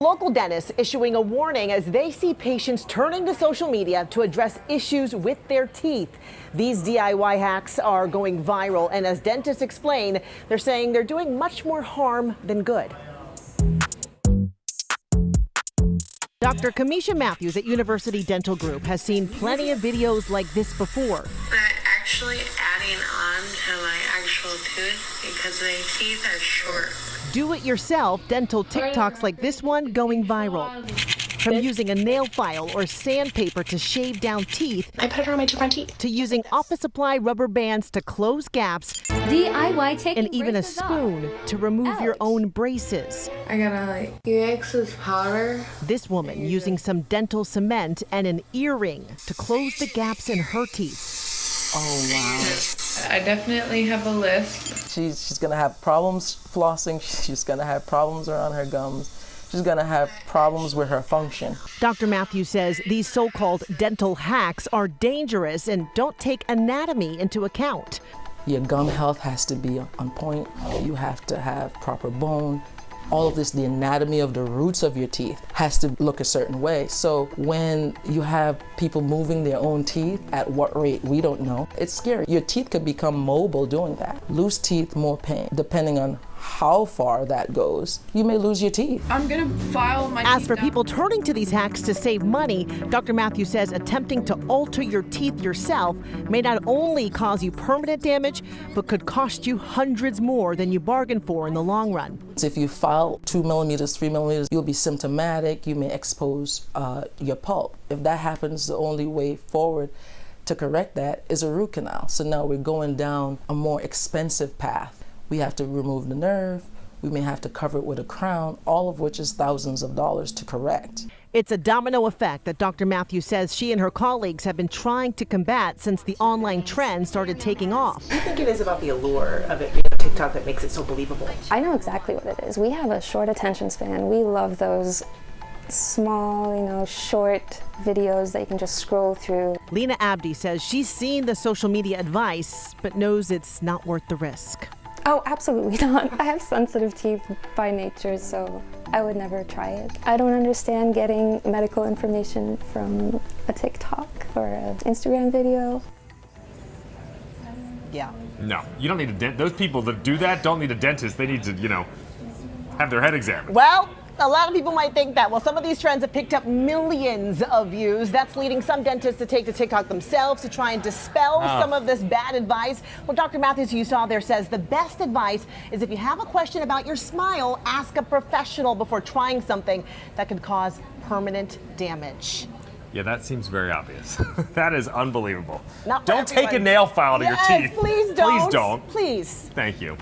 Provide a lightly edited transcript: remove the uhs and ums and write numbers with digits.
Local dentists issuing a warning as they see patients turning to social media to address issues with their teeth. These DIY hacks are going viral, and as dentists explain, they're saying they're doing much more harm than good. Dr. Kamisha Matthews at University Dental Group has seen plenty of videos like this before. Actually adding on to my actual tooth because my teeth are short. Do-it-yourself dental TikToks like this one going viral. From using a nail file or sandpaper to shave down teeth, I put it on my two front teeth, to using Office Supply rubber bands to close gaps, DIY taking and even a spoon to remove your own braces. I gotta UX this powder. This woman using some dental cement and an earring to close the gaps in her teeth. Oh, wow. I definitely have a list. She's going to have problems flossing. She's going to have problems around her gums. She's going to have problems with her function. Dr. Matthews says these so-called dental hacks are dangerous and don't take anatomy into account. Your gum health has to be on point. You have to have proper bone. All of this, the anatomy of the roots of your teeth has to look a certain way. So when you have people moving their own teeth, at what rate, we don't know. It's scary. Your teeth could become mobile doing that. Loose teeth, more pain. Depending on how far that goes, you may lose your teeth. I'm gonna file my As for people turning to these hacks to save money, Dr. Matthews says attempting to alter your teeth yourself may not only cause you permanent damage, but could cost you hundreds more than you bargained for in the long run. If you file 2 millimeters, 3 millimeters, you'll be symptomatic. You may expose your pulp. If that happens, the only way forward to correct that is a root canal. So now we're going down a more expensive path. We have to remove the nerve. We may have to cover it with a crown, all of which is thousands of dollars to correct. It's a domino effect that Dr. Matthews says she and her colleagues have been trying to combat since the online trend started taking off. What do you think it is about the allure of it being on TikTok that makes it so believable? I know exactly what it is. We have a short attention span. We love those small, short videos that you can just scroll through. Lena Abdi says she's seen the social media advice, but knows it's not worth the risk. Oh, absolutely not. I have sensitive teeth by nature, so I would never try it. I don't understand getting medical information from a TikTok or an Instagram video. Yeah. No, you don't need a dentist. Those people that do that don't need a dentist. They need to, have their head examined. Well, a lot of people might think that. Well, some of these trends have picked up millions of views. That's leading some dentists to take to TikTok themselves to try and dispel some of this bad advice. Well, Dr. Matthews, you saw there, says the best advice is if you have a question about your smile, ask a professional before trying something that could cause permanent damage. Yeah, that seems very obvious. That is unbelievable. Not for don't take a everyone. nail file to your teeth. Please don't. Please don't. Please. Thank you.